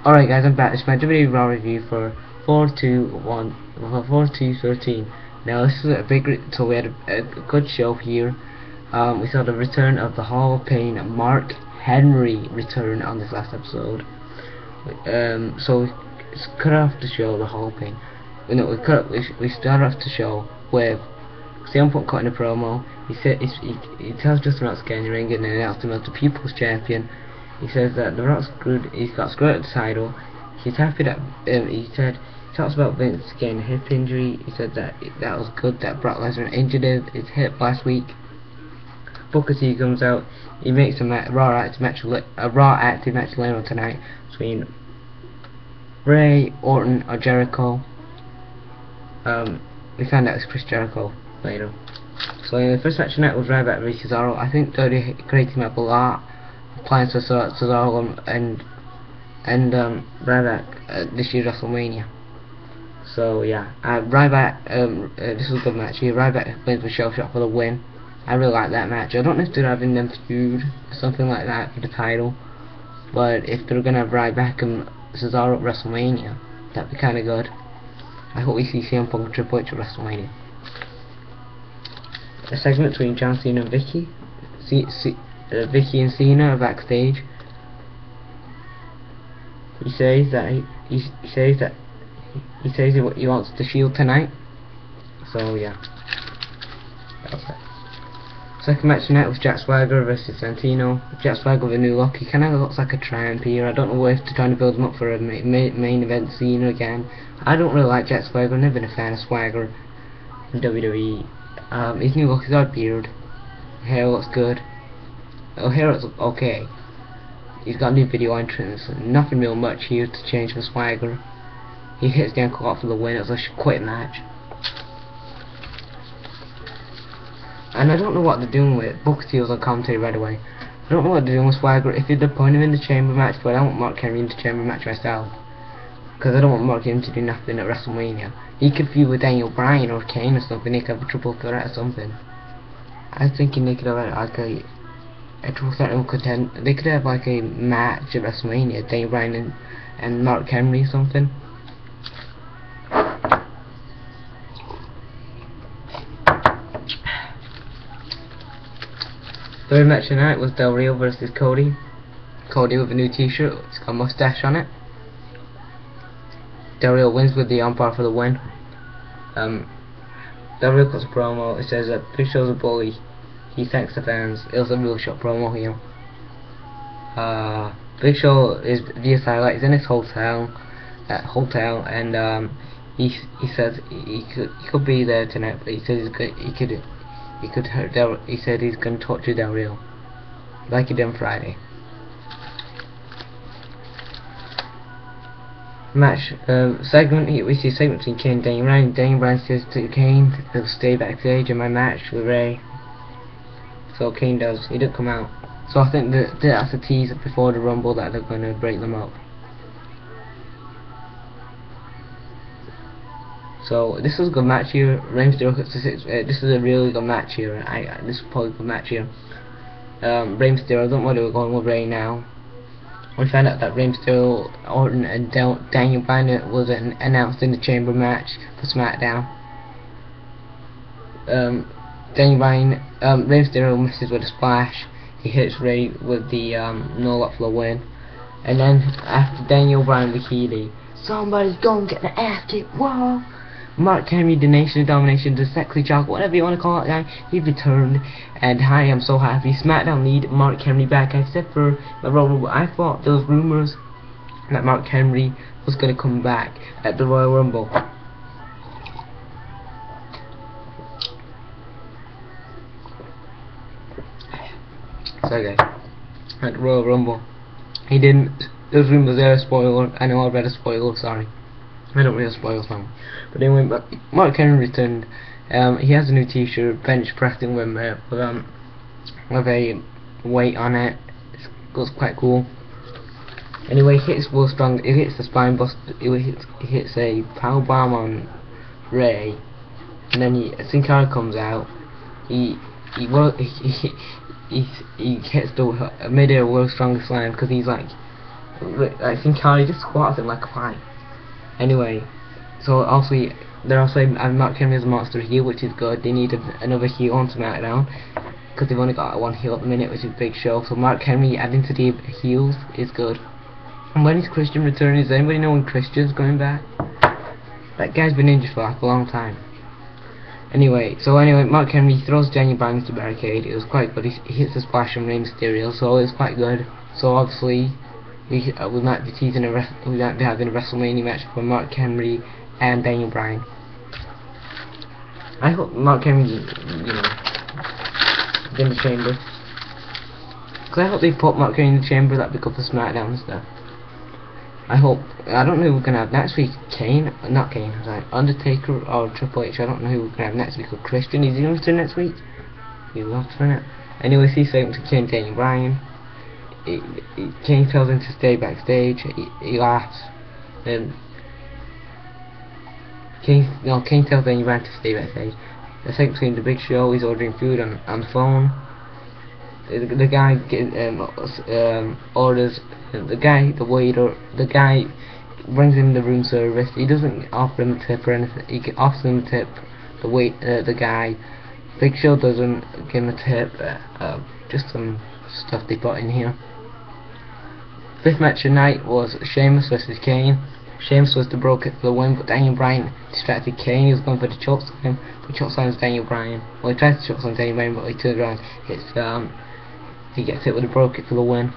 Alright guys, I'm back. It's my WWE Raw review for 4-2-13. Now this is a big, so we had a good show here. We saw the return of the Hall of Pain, Mark Henry return on this last episode. So we cut off the show, the Hall of Pain. We started off the show with CM Punk cutting a promo. He tells Justin Rock's getting in the ring and announced him as the People's Champion. He says that the Rock's he's got screwed at the title. He's happy that he talks about Vince getting a hip injury. He said that that was good that Brock Lesnar injured his hip last week. Booker T comes out. He makes a Raw active match later on tonight between Ray, Orton, or Jericho. We find out it's Chris Jericho later. So the first match tonight was Ryback vs Cesaro. I think they're creating up a lot of plans for Cesaro and Ryback this year's WrestleMania. So yeah, Ryback. This was a good match here. Ryback wins with Shell Shock for the win. I really like that match. I don't know if they're having them feud or something like that for the title, but if they're gonna have Ryback and Cesaro at WrestleMania, that'd be kind of good. I hope we see CM Punk and Triple H at WrestleMania. A segment between John Cena and Vicky. Vicky and Cena are backstage. He says that he wants the Shield tonight. So yeah. Second match tonight was Jack Swagger versus Santino. Jack Swagger with a new look. He kind of looks like a tramp here. I don't know if they're trying to build him up for a main event Cena again. I don't really like Jack Swagger. I've never been a fan of Swagger in WWE. His new look, he's got a beard. Hair looks good. Oh, hair looks okay. He's got new video entrance. Nothing real much here to change for Swagger. He hits the ankle off for the win. It was a quick match. And I don't know what they're doing with Booker T was on commentary right away. I don't know what they're doing with Swagger. If they're putting him in the chamber match, but I don't want Mark Henry in the chamber match myself, because I don't want Mark Henry to do nothing at WrestleMania. He could feud with Daniel Bryan or Kane or something. They could have a triple threat or something. I was thinking they could have like a triple threat contend. They could have like a match at WrestleMania, Daniel Bryan and Mark Henry or something. Third match tonight was Del Rio versus Cody. Cody with a new t-shirt. It's got a mustache on it. Del Rio wins with the armbar for the win. Del Rio cuts a promo. It says that Big Show's a bully. He thanks the fans. It was a real short promo here. Big Show is via satellite. He's in his hotel, and he says he could be there tonight, but he says he could hurt he said he's going to torture Del Rio like he did on Friday. Match segment. We see a segment between Kane and Daniel Bryan. Daniel Bryan says to Kane he'll stay backstage in my match with Ray. So Kane does. He didn't come out. So I think that's a tease before the Rumble that they're going to break them up. So this was a good match here. Rey Mysterio gets this is a really good match here. This is probably a good match here. Rey Mysterio, I don't know where we're going with Rey now. We found out that Rey Mysterio, Orton, and Daniel Bryan was announced in the chamber match for SmackDown. Daniel Bryan, Rey Mysterio misses with a splash. He hits Rey with the no lock for the win. And then after Daniel Bryan bikini, somebody's gonna get the ass kicked. Whoa! Mark Henry, the Nation of Domination, the Sexy Jock, whatever you want to call it, guy, he returned, and I am so happy. SmackDown need Mark Henry back, except for the Royal Rumble. I thought there was rumors that Mark Henry was going to come back at the Royal Rumble. Sorry guys, at the Royal Rumble, he didn't. Those rumors there, spoiler. I know I read a spoiler, sorry. I don't really spoil them. But anyway, Mark Henry returned. He has a new t-shirt, bench pressing with a weight on it. It looks quite cool. Anyway, he hits Will Strong. He hits the spine buster. He hits a power bomb on Ray, and then Sin Cara comes out. He hits the midair World's Strongest Slam because he's like Like Sin Cara just squats him like a pie. Anyway, so obviously they're also Mark Henry as a monster heel, which is good. They needed another heel on SmackDown because they've only got one heel at the minute, which is a big show. So Mark Henry adding to the heels is good. And when is Christian returning? Does anybody know when Christian's going back? That guy's been injured for like a long time. Anyway, Mark Henry throws Daniel Bryan into the barricade. It was quite good. He hits the splash from Rey Mysterio, so it was quite good. So obviously, we might be we might be having a WrestleMania match for Mark Henry and Daniel Bryan. I hope Mark Henry, in the chamber. Cause I hope they put Mark Henry in the chamber. That'd be good for SmackDown and stuff. I don't know who we're gonna have next week. Undertaker or Triple H. I don't know who we're gonna have next week. Or Christian. Is he going to next week? He'll have to it. Anyway, see segment to Kane, Daniel Bryan. Kane tells him to stay backstage. He laughs. Then Kane tells Daniel Bryan to stay backstage. The segment between the Big Show. He's ordering food on the phone. The guy orders. The waiter, the guy brings him the room service. He doesn't offer him a tip or anything. He offers him a tip. The guy. Big Show doesn't give him a tip. Just some stuff they put in here. Fifth match of the night was Sheamus versus Kane. Sheamus was the broke it for the win, but Daniel Bryan distracted Kane. He was going for the chokeslam. The chokeslam is Daniel Bryan. Well, he tries to chokeslam Daniel Bryan, but he turns around. He gets hit with a broke it for the win.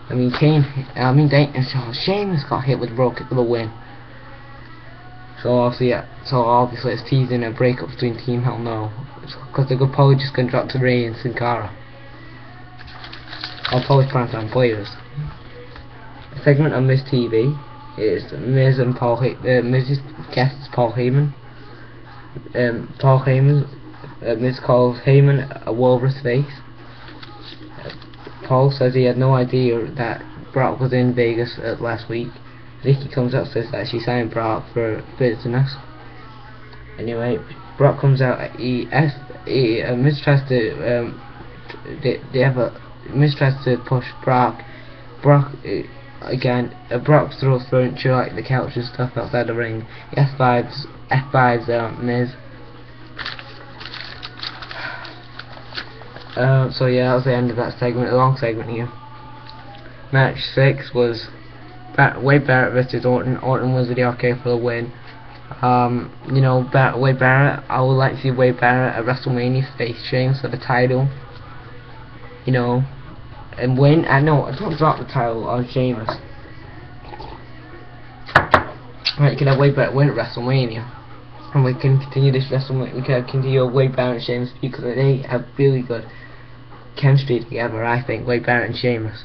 Sheamus got hit with a broke it for the win. So obviously it's teasing a breakup between Team Hell No, because they're probably just gonna drop to Rey and Sin Cara. I'll probably primetime players. A segment on Miz TV is Miz and Miz's guest is Paul Heyman. Miz calls Heyman a walrus face. Paul says he had no idea that Brock was in Vegas last week. Vicky comes out and says that she signed Brock for business. Anyway, Brock comes out. Miz tries to Miz tries to push Brock. Brock throws furniture like the couch and stuff outside the ring. He F5s Miz. So yeah, that was the end of that segment, a long segment here. Match 6 was Wade Barrett versus Orton. Orton was with the RKO for the win. Wade Barrett, I would like to see Wade Barrett at WrestleMania face Sheamus for the title. And win. Don't drop the title on Sheamus. Right, you can have Wade Barrett win at WrestleMania. And we can continue this WrestleMania. We can continue Wade Barrett and Sheamus because they have really good chemistry together. I think Wade Barrett and Sheamus.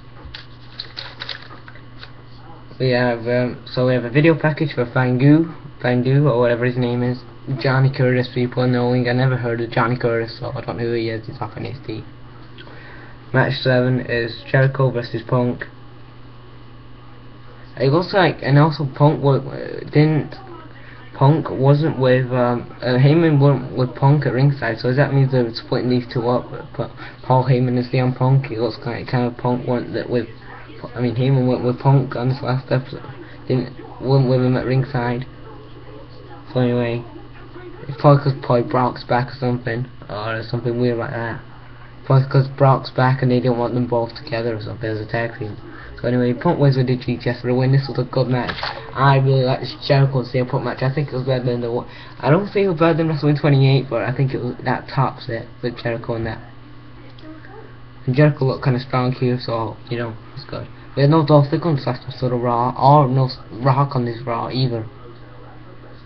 We have we have a video package for Fangu or whatever his name is. Johnny Curtis. People knowing. I never heard of Johnny Curtis, so I don't know who he is. He's off NXT. Match 7 is Jericho versus Punk. It looks like, and also Punk wasn't with Heyman wasn't with Punk at ringside, so does that mean they're splitting these two up? Paul Heyman is CM Punk. It looks like kind of Punk went with. Heyman went with Punk on this last episode. Wasn't with him at ringside. So anyway, it's probably because Brock's back or something weird like that. Probably because Brock's back and they don't want them both together or something as a tag team. So anyway, Punk wins with the GTS for the win. This was a good match. I really like this Jericho and CM Punk match. I think it was better than the one. I don't think it was better than WrestleMania 28, but I think that tops it with Jericho and that. And Jericho looked kind of strong here, so it's good. We had no Dolph Ziggler this last episode of Raw, or no Rock on this Raw either.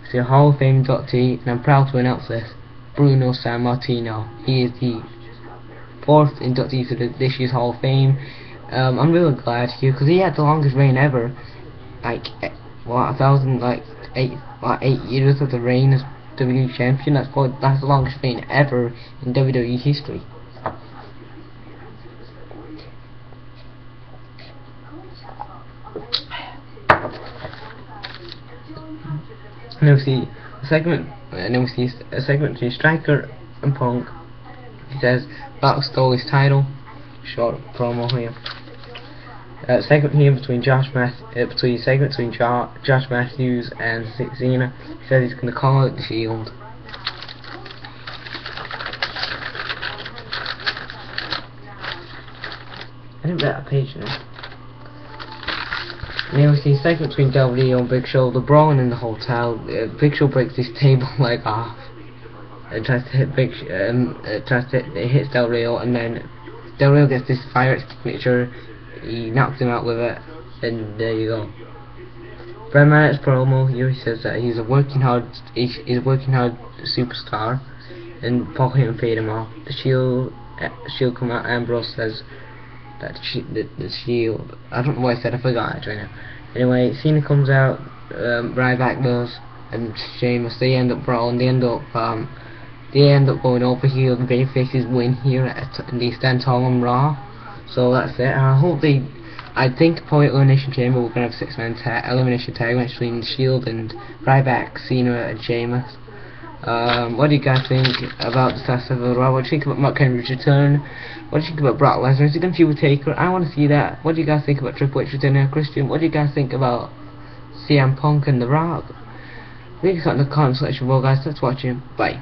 It's a Hall of Fame inductee, and I'm proud to announce this: Bruno Sammartino. He is the 4th inductee to this year's Hall of Fame. I'm really glad here because he had the longest reign ever, like 8 years of the reign as WWE champion. That's the longest reign ever in WWE history. And then we see a segment between Striker and Punk. He says Brock stole his title. Short promo here. Segment between Josh Matthews and Cena. He says he's going to call out the Shield. I didn't bet that page now. Now we see segment between Del Rio and Big Show. They're brawling in the hotel. Big Show breaks his table leg off and tries to hit it hits Del Rio, and then Del Rio gets this fire extinguisher. He knocks him out with it, and there you go. Bret Hart's promo here, he says that he's a working hard superstar, and Paul Heyman paid him off. The Shield come out. Ambrose says that the Shield. I don't know what I said. I forgot it right now. Anyway, Cena comes out. Ryback does, and Sheamus. They end up brawling. They end up going over here. The babyfaces win here, and they stand tall on Raw. So that's it. I think probably Elimination Chamber we're gonna have a 6-man elimination tag match between the Shield and Ryback, Cena, and Sheamus. What do you guys think about the last episode? What do you think about Mark Henry's return? What do you think about Brock Lesnar? Is he gonna feud with Taker? I want to see that. What do you guys think about Triple H returning Christian? What do you guys think about CM Punk and The Rock? Leave us in the comment section below, guys. Let's watch him. Bye.